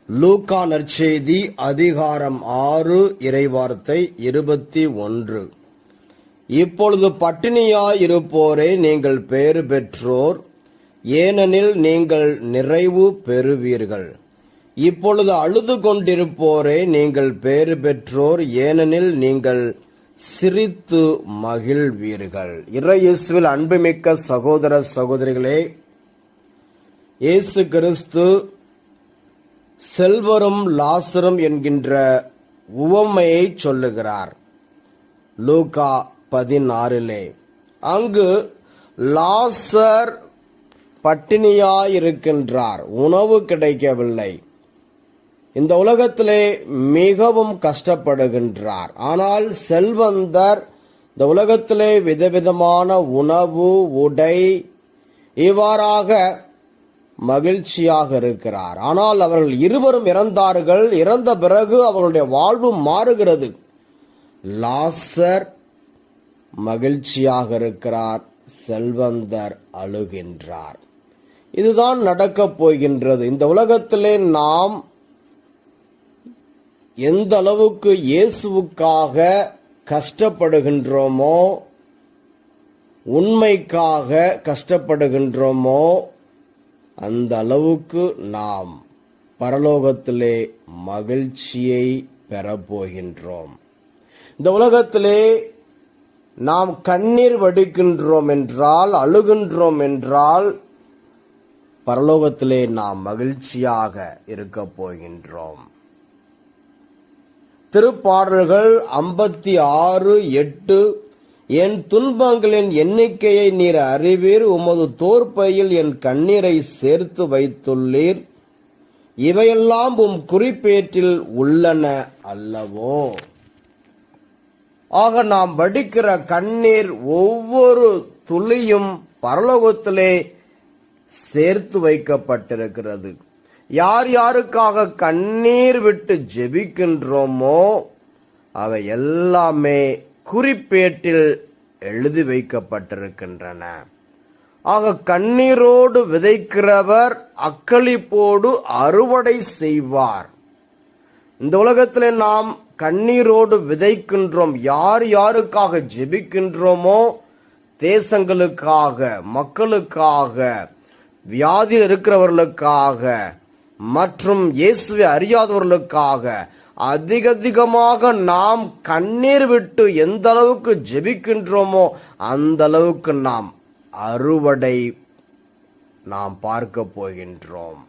லூக்கா நற்செய்தி அதிகாரம் 6 இறைவார்த்தை 21. இப்பொழுது பட்டினியாயிருப்போரே நீங்கள் பேறு பெற்றோர், ஏனெனில் நீங்கள் நிறைவு பெறுவீர்கள். இப்பொழுது அழுது கொண்டிருப்போரே நீங்கள் பேறு பெற்றோர், ஏனெனில் நீங்கள் சிரித்து மகிழ்வீர்கள். இறையேசுவில் அன்புமிக்க சகோதர சகோதரிகளே, இயேசு கிறிஸ்து செல்வரும் லாசரும் என்கின்ற உவமையை சொல்லுகிறார். லூக்கா 16. அங்கு லாசர் பட்டினியாயிருக்கின்றார், உணவு கிடைக்கவில்லை, இந்த உலகத்திலே மிகவும் கஷ்டப்படுகின்றார். ஆனால் செல்வந்தர் இந்த உலகத்திலே விதவிதமான உணவு, உடை, இவ்வாறாக மகிழ்ச்சியாக இருக்கிறார். ஆனால் அவர்கள் இருவரும் இறந்தார்கள். இறந்த பிறகு அவர்களுடைய வாழ்வு மாறுகிறது. லாசர் மகிழ்ச்சியாக இருக்கிறார், செல்வந்தர் அழுகின்றார். இதுதான் நடக்கப் போகின்றது. இந்த உலகத்திலே நாம் எந்த அளவுக்கு இயேசுவுக்காக கஷ்டப்படுகின்றோமோ, உண்மைக்காக கஷ்டப்படுகின்றோமோ, அந்த அளவுக்கு நாம் பரலோகத்திலே மகிழ்ச்சியை பெறப்போகின்றோம். இந்த உலகத்திலே நாம் கண்ணீர் வடிக்கின்றோம் என்றால், அழுகின்றோம் என்றால், பரலோகத்திலே நாம் மகிழ்ச்சியாக இருக்க போகின்றோம். திருப்பாடல்கள் 56:8. என் துன்பங்களின் எண்ணிக்கையை நீர் அறிவீர், உமது தோற்பையில் என் கண்ணீரை சேர்த்து வைத்துள்ளீர், இவையெல்லாம் உம் குறிப்பேற்றில் உள்ளன அல்லவோ. ஆக நாம் வடிக்கிற கண்ணீர் ஒவ்வொரு துளியும் பரலோகத்திலே சேர்த்து வைக்கப்பட்டிருக்கிறது. யார் யாருக்காக கண்ணீர் விட்டு ஜெபிக்கின்றோமோ அவை எல்லாமே குறிப்பேட்டில் எழுதி வைக்கப்பட்டிருக்கின்றன. ஆக கண்ணீரோடு விதைக்கிறவர் அக்களிப்போடு அறுவடை செய்வார். இந்த உலகத்திலே நாம் கண்ணீரோடு விதைக்கின்றோம். யார் யாருக்காக ஜெபிக்கின்றோமோ, தேசங்களுக்காக, மக்களுக்காக, வியாதியில் இருக்கிறவர்களுக்காக மற்றும் இயேசுவை அறியாதவர்களுக்காக அதிகமாக நாம் கண்ணீர் விட்டு எந்த அளவுக்கு ஜெபிக்கின்றோமோ அந்த அளவுக்கு நாம் அறுவடை நாம் பார்க்க போகின்றோம்.